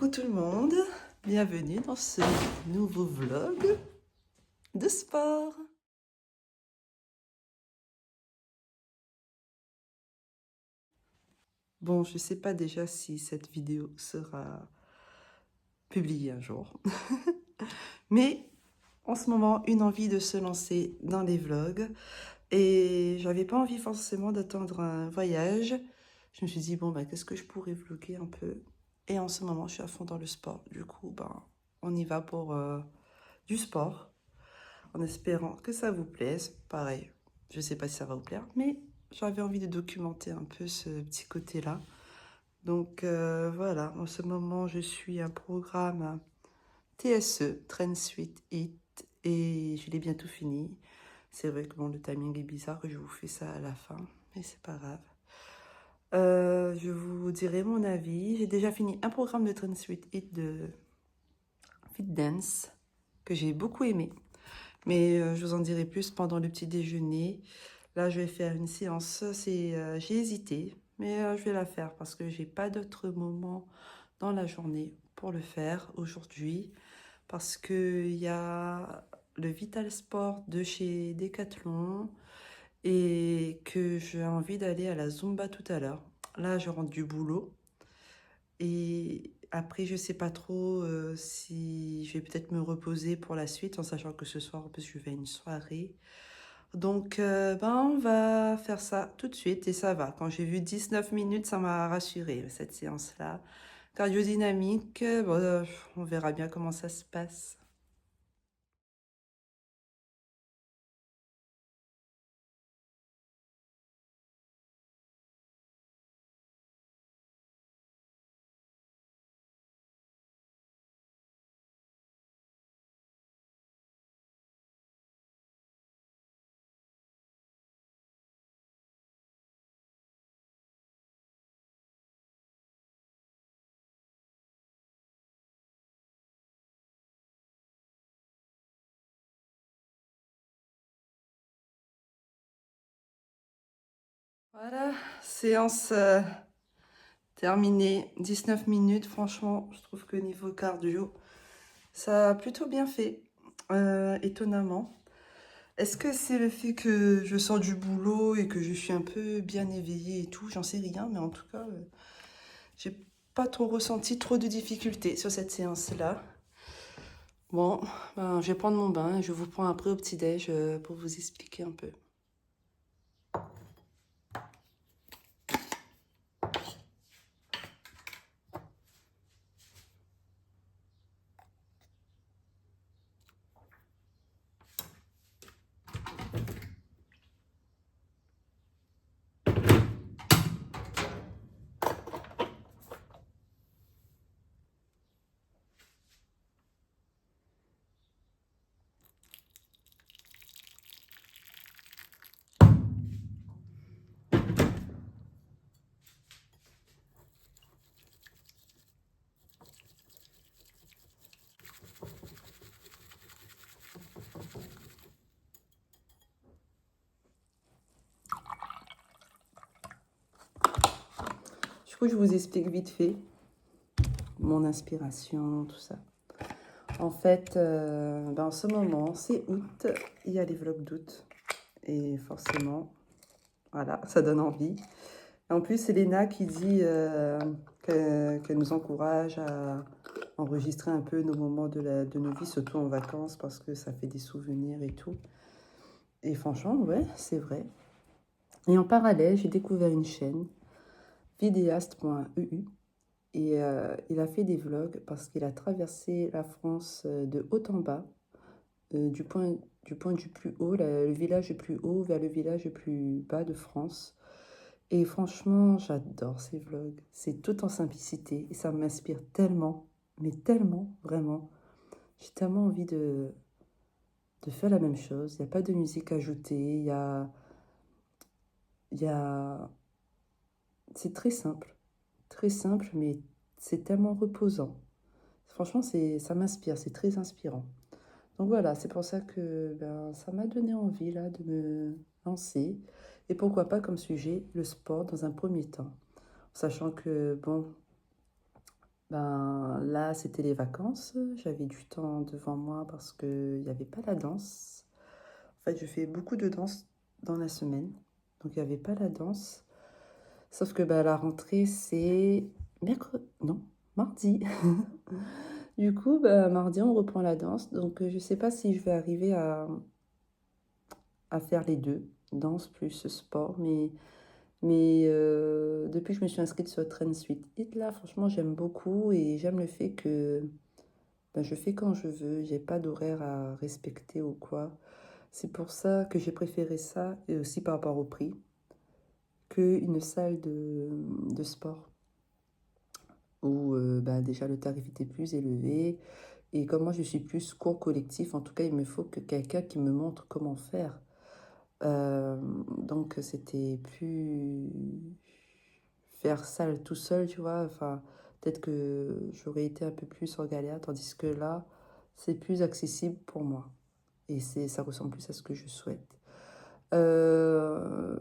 Coucou tout le monde, bienvenue dans ce nouveau vlog de sport. Bon, je ne sais pas déjà si cette vidéo sera publiée un jour, mais en ce moment, une envie de se lancer dans les vlogs et j'avais pas envie forcément d'attendre un voyage. Je me suis dit, bon, bah, qu'est-ce que je pourrais vlogger un peu? Et en ce moment, je suis à fond dans le sport. Du coup, ben, on y va pour du sport. En espérant que ça vous plaise. Pareil, je ne sais pas si ça va vous plaire, mais j'avais envie de documenter un peu ce petit côté-là. Donc voilà, en ce moment, je suis un programme TSE, Trend Suite Hit, et je l'ai bientôt fini. C'est vrai que bon, le timing est bizarre, que je vous fais ça à la fin, mais c'est pas grave. Je vous dirai mon avis. J'ai déjà fini un programme de Trend Suite Hit de Fit Dance que j'ai beaucoup aimé. Mais je vous en dirai plus pendant le petit déjeuner. Là, je vais faire une séance. J'ai hésité, mais je vais la faire parce que j'ai pas d'autre moment dans la journée pour le faire aujourd'hui. Parce qu'il y a le Vital Sport de chez Decathlon et que j'ai envie d'aller à la Zumba tout à l'heure. Là, je rentre du boulot. Et après, je sais pas trop si je vais peut-être me reposer pour la suite, en sachant que ce soir, en plus, je vais à une soirée. Donc, ben, on va faire ça tout de suite et ça va. Quand j'ai vu 19 minutes, ça m'a rassurée, cette séance-là. Cardio-dynamique, bon, on verra bien comment ça se passe. Voilà, séance terminée. 19 minutes, franchement, je trouve que niveau cardio, ça a plutôt bien fait, étonnamment. Est-ce que c'est le fait que je sors du boulot et que je suis un peu bien éveillée et tout? J'en sais rien, mais en tout cas, j'ai pas trop ressenti trop de difficultés sur cette séance-là. Bon, ben, je vais prendre mon bain et je vous prends après au petit-déj pour vous expliquer un peu. Du coup, je vous explique vite fait mon inspiration, tout ça. En fait, ben, en ce moment, c'est août, il y a les vlogs d'août. Et forcément, voilà, ça donne envie. En plus, c'est Léna qui dit qu'elle nous encourage à enregistrer un peu nos moments de nos vies, surtout en vacances, parce que ça fait des souvenirs et tout. Et franchement, ouais, c'est vrai. Et en parallèle, j'ai découvert une chaîne, vidéaste.eu, et il a fait des vlogs parce qu'il a traversé la France de haut en bas, du point du plus haut, le village le plus haut, vers le village le plus bas de France. Et franchement, j'adore ces vlogs. C'est tout en simplicité et ça m'inspire tellement, mais tellement, vraiment. J'ai tellement envie de faire la même chose. Il n'y a pas de musique ajoutée, il y a... C'est très simple, mais c'est tellement reposant. Franchement, ça m'inspire, c'est très inspirant. Donc voilà, c'est pour ça que ben, ça m'a donné envie là de me lancer. Et pourquoi pas comme sujet le sport dans un premier temps. Sachant que, bon, Ben, là, c'était les vacances. J'avais du temps devant moi parce qu'il n'y avait pas la danse. En fait, je fais beaucoup de danse dans la semaine. Donc, il n'y avait pas la danse. Sauf que bah, la rentrée, c'est mercredi. Non, mardi. Du coup, bah, mardi, on reprend la danse. Donc, je ne sais pas si je vais arriver à faire les deux, danse plus sport. Mais depuis que je me suis inscrite sur Trend Suite It, là, franchement, j'aime beaucoup et j'aime le fait que ben, je fais quand je veux. J'ai pas d'horaire à respecter ou quoi. C'est pour ça que j'ai préféré ça, et aussi par rapport au prix, qu'une salle de sport où ben, déjà le tarif était plus élevé. Et comme moi, je suis plus cours collectif, en tout cas, il me faut que quelqu'un qui me montre comment faire. Euh, donc, c'était plus faire ça tout seul, tu vois. Enfin, peut-être que j'aurais été un peu plus en galère, tandis que là, c'est plus accessible pour moi. Et ça ressemble plus à ce que je souhaite. Euh,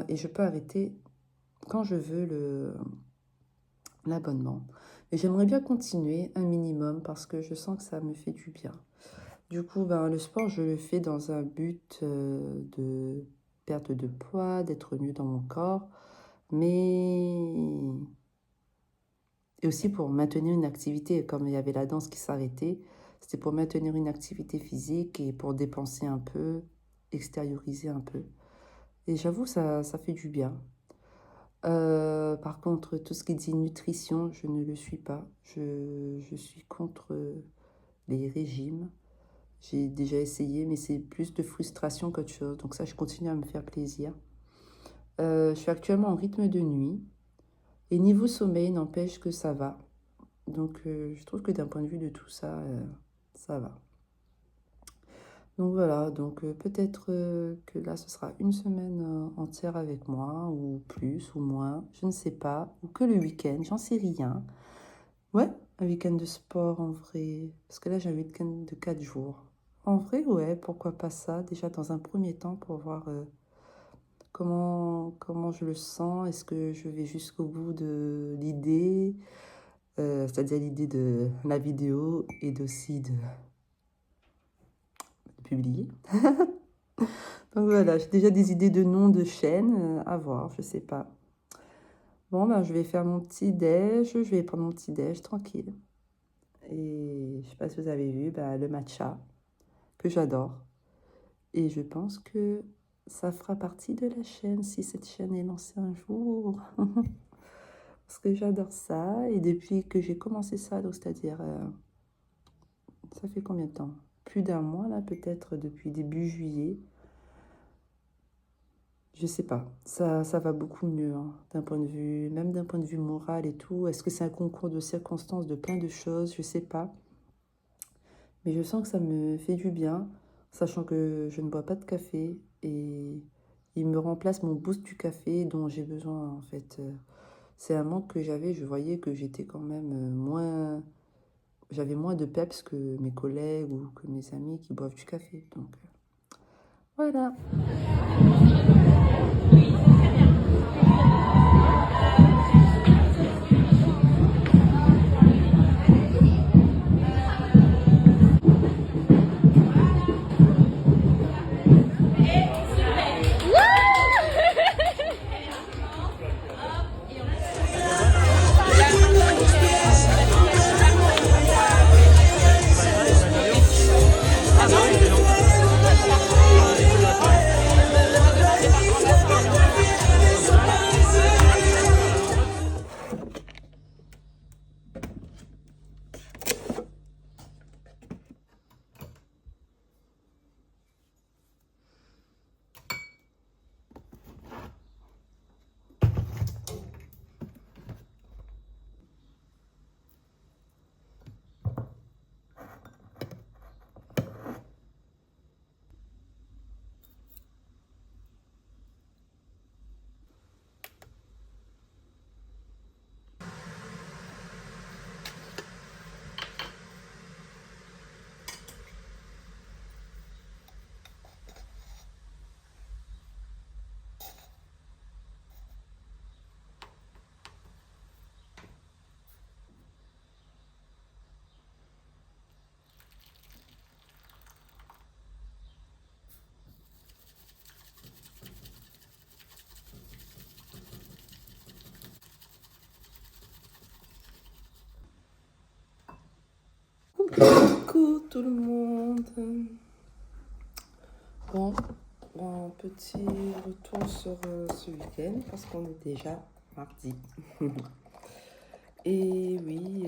et je peux arrêter quand je veux l'abonnement. Mais j'aimerais bien continuer un minimum parce que je sens que ça me fait du bien. Du coup, ben, le sport, je le fais dans un but de perte de poids, d'être mieux dans mon corps, mais et aussi pour maintenir une activité. Comme il y avait la danse qui s'arrêtait, c'était pour maintenir une activité physique et pour dépenser un peu, extérioriser un peu. Et j'avoue, ça fait du bien. Par contre, tout ce qui dit nutrition, je ne le suis pas. Je suis contre les régimes. J'ai déjà essayé, mais c'est plus de frustration qu'autre chose. Donc ça, je continue à me faire plaisir. Je suis actuellement en rythme de nuit. Et niveau sommeil, n'empêche que ça va. Donc je trouve que d'un point de vue de tout ça, ça va. Donc voilà, donc peut-être que là, ce sera une semaine entière avec moi, ou plus, ou moins, je ne sais pas. Ou que le week-end, j'en sais rien. Ouais, un week-end de sport en vrai. Parce que là, j'ai un week-end de 4 jours. En vrai, ouais, pourquoi pas ça? Déjà dans un premier temps pour voir comment je le sens. Est-ce que je vais jusqu'au bout de l'idée, c'est-à-dire l'idée de la vidéo et aussi de publier. Donc voilà, j'ai déjà des idées de noms de chaînes à voir, je sais pas. Bon, ben, je vais faire mon petit déj, je vais prendre mon petit déj tranquille. Et je sais pas si vous avez vu, ben, le matcha, que j'adore. Et je pense que ça fera partie de la chaîne si cette chaîne est lancée un jour. Parce que j'adore ça. Et depuis que j'ai commencé ça, donc c'est-à-dire, ça fait combien de temps? Plus d'un mois là, peut-être depuis début juillet. Je sais pas, ça va beaucoup mieux, hein, d'un point de vue, même d'un point de vue moral et tout. Est-ce que c'est un concours de circonstances, de plein de choses? Je sais pas. Mais je sens que ça me fait du bien, sachant que je ne bois pas de café et il me remplace mon boost du café dont j'ai besoin en fait. C'est un manque que j'avais, je voyais que j'étais quand même moins... J'avais moins de peps que mes collègues ou que mes amis qui boivent du café. Donc voilà. Coucou tout le monde. Bon, un petit retour sur ce week-end parce qu'on est déjà mardi. Et oui,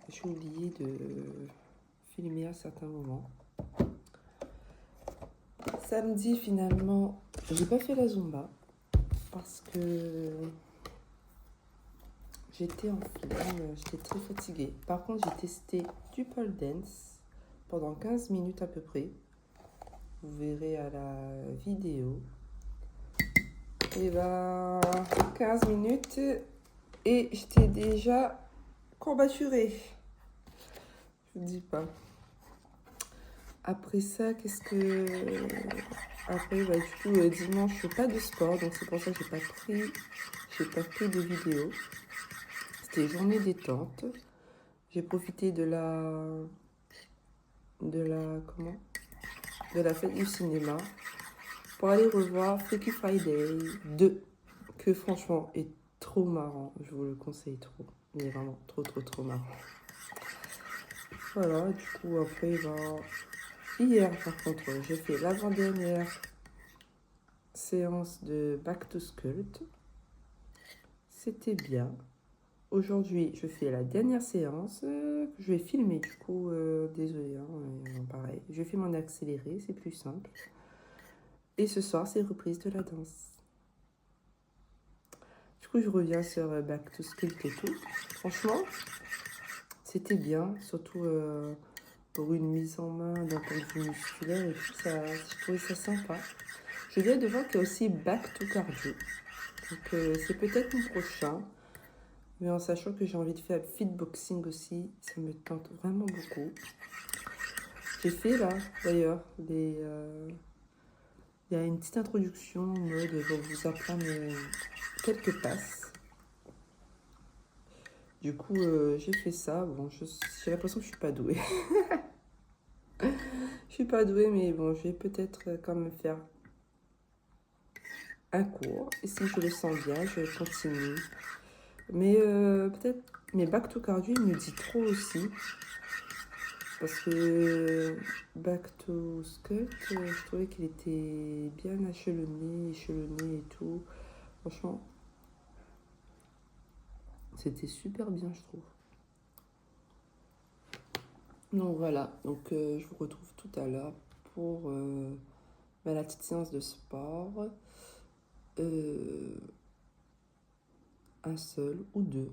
j'ai oublié de filmer à certains moments. Samedi, finalement, j'ai pas fait la Zumba parce que j'étais en forme, j'étais très fatiguée. Par contre, j'ai testé du pole dance pendant 15 minutes à peu près. Vous verrez à la vidéo. Et ben, 15 minutes et j'étais déjà courbaturée. Je vous dis pas. Après ça, qu'est-ce que... Après, bah, du coup, dimanche, je fais pas de sport, donc c'est pour ça que j'ai pas fait de vidéo. C'était journée détente. J'ai profité de la fête du cinéma pour aller revoir Freaky Friday 2, que franchement est trop marrant. Je vous le conseille trop. Il est vraiment trop marrant. Voilà, du coup, après, ben, hier, par contre, j'ai fait l'avant-dernière séance de Back to Sculpt. C'était bien. Aujourd'hui, je fais la dernière séance que je vais filmer. Du coup, désolé, hein, pareil. Je fais mon accéléré, c'est plus simple. Et ce soir, c'est reprise de la danse. Du coup, je reviens sur Back to Sculpt et tout. Franchement, c'était bien, surtout pour une mise en main d'un point de vue musculaire et tout, ça, je trouvais ça sympa. Je viens de voir qu'il y a aussi Back to Cardio. Donc c'est peut-être mon prochain. Mais en sachant que j'ai envie de faire fitboxing aussi, ça me tente vraiment beaucoup. J'ai fait là, d'ailleurs, il y a une petite introduction en mode je vais vous apprendre quelques passes. Du coup, j'ai fait ça. Bon, j'ai l'impression que je suis pas douée. Je suis pas douée, mais bon, je vais peut-être quand même faire un cours. Et si je le sens bien, je continue. Mais peut-être, mais Back to Cardio, il me dit trop aussi. Parce que Back to Sculpt, je trouvais qu'il était bien échelonné et tout. Franchement, c'était super bien, je trouve. Donc voilà, donc je vous retrouve tout à l'heure pour la petite séance de sport. Un seul ou deux,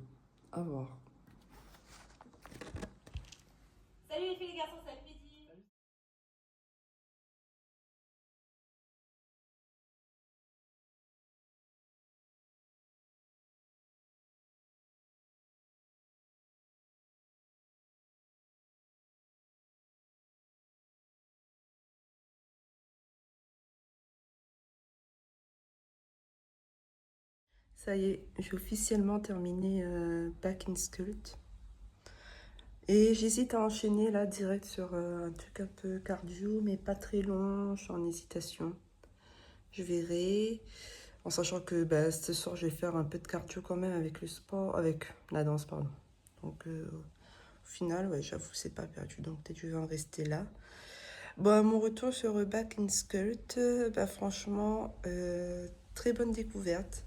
à voir. Salut les filles, les garçons, salut Mehdi. Ça y est, j'ai officiellement terminé Back in Sculpt. Et j'hésite à enchaîner là direct sur un truc un peu cardio, mais pas très long, je suis en hésitation. Je verrai, en sachant que bah, ce soir je vais faire un peu de cardio quand même avec le sport, avec la danse, pardon. Donc au final, ouais, j'avoue, c'est pas perdu, donc peut-être je vais en rester là. Bon, mon retour sur Back in Sculpt, bah, franchement, très bonne découverte.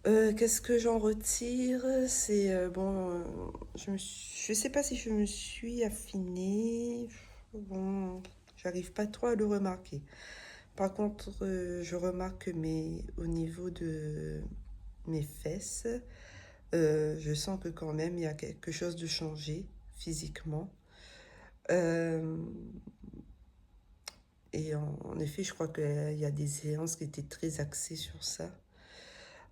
Qu'est-ce que j'en retire? C'est bon, je sais pas si je me suis affinée. Bon, j'arrive pas trop à le remarquer. Par contre, je remarque que au niveau de mes fesses, je sens que quand même il y a quelque chose de changé physiquement. Et en effet, je crois qu'il y a des séances qui étaient très axées sur ça.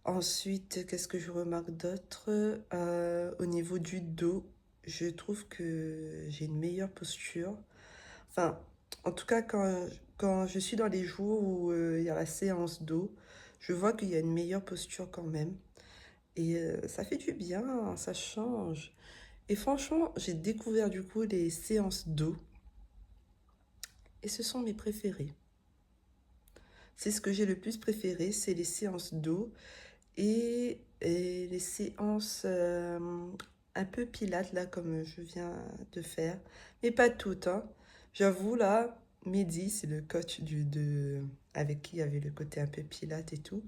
Ensuite, qu'est-ce que je remarque d'autre? Au niveau du dos, je trouve que j'ai une meilleure posture. Enfin, en tout cas, quand je suis dans les jours où il y a la séance dos, je vois qu'il y a une meilleure posture quand même. Et ça fait du bien, ça change. Et franchement, j'ai découvert du coup les séances dos. Et ce sont mes préférées. C'est ce que j'ai le plus préféré, c'est les séances dos et les séances un peu pilates, là, comme je viens de faire. Mais pas toutes, hein. J'avoue, là, Mehdi, c'est le coach avec qui il y avait le côté un peu pilates et tout.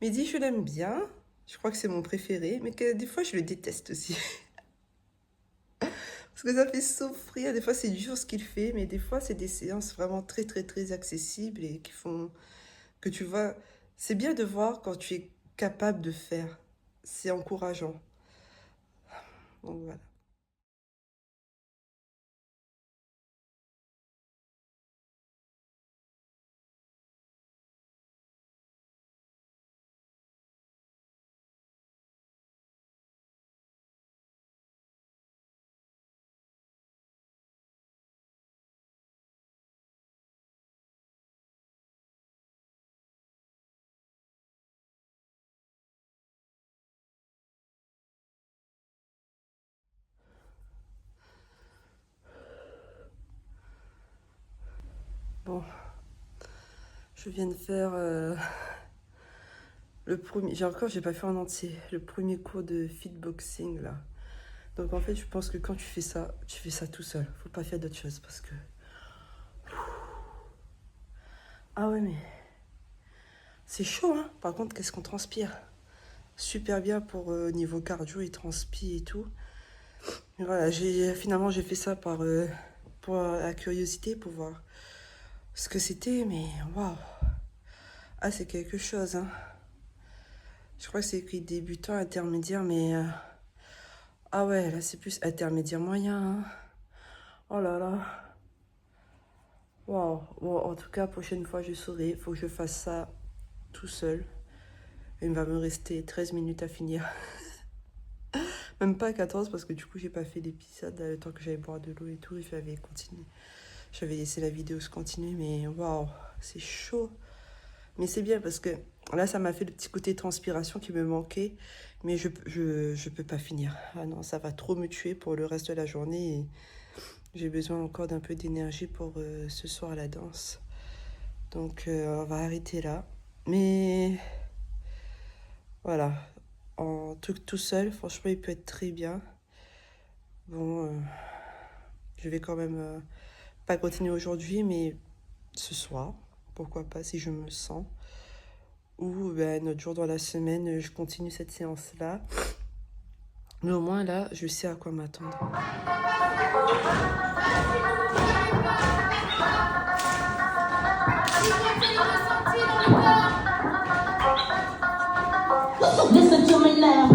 Mehdi, je l'aime bien. Je crois que c'est mon préféré, mais que des fois, je le déteste aussi. Parce que ça fait souffrir. Des fois, c'est dur ce qu'il fait, mais des fois, c'est des séances vraiment très, très, très accessibles et qui font que tu vois. C'est bien de voir quand tu es capable de faire. C'est encourageant. Donc voilà. Bon, je viens de faire le premier. J'ai pas fait en entier. Le premier cours de fitboxing là. Donc en fait, je pense que quand tu fais ça tout seul. Faut pas faire d'autre chose parce que. Ah ouais, mais c'est chaud, hein. Par contre, qu'est-ce qu'on transpire? Super bien pour niveau cardio, il transpire et tout. Et voilà, finalement j'ai fait ça pour la curiosité, pour voir ce que c'était, mais waouh. Ah, c'est quelque chose, hein. Je crois que c'est écrit débutant, intermédiaire, mais ah ouais, là c'est plus intermédiaire moyen, hein. Oh là là. Waouh. Bon, en tout cas, prochaine fois je saurai. Il faut que je fasse ça tout seul. Il va me rester 13 minutes à finir. Même pas 14 parce que du coup j'ai pas fait l'épisode le temps que j'allais boire de l'eau et tout et j'avais continué. J'avais laissé la vidéo se continuer mais waouh, c'est chaud. Mais c'est bien parce que là ça m'a fait le petit côté transpiration qui me manquait mais je peux pas finir. Ah non, ça va trop me tuer pour le reste de la journée et j'ai besoin encore d'un peu d'énergie pour ce soir à la danse. Donc on va arrêter là. Mais voilà, en truc tout seul, franchement il peut être très bien. Bon, je vais quand même pas continuer aujourd'hui, mais ce soir, pourquoi pas si je me sens. Ou ben, un autre jour dans la semaine, je continue cette séance-là. Mais au moins là, je sais à quoi m'attendre. Listen to me now.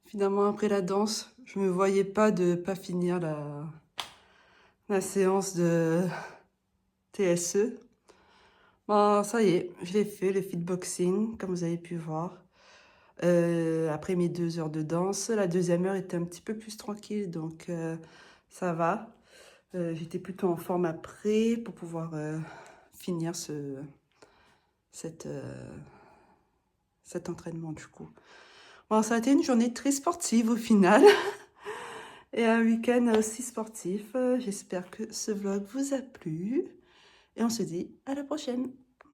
Finalement, après la danse, je me voyais pas de pas finir la séance de TSE. Bon, ça y est, je l'ai fait, le fitboxing, comme vous avez pu voir. Après mes 2 heures de danse, la deuxième heure était un petit peu plus tranquille, donc ça va. J'étais plutôt en forme après pour pouvoir finir cet entraînement du coup. Bon, ça a été une journée très sportive au final et un week-end aussi sportif. J'espère que ce vlog vous a plu et on se dit à la prochaine.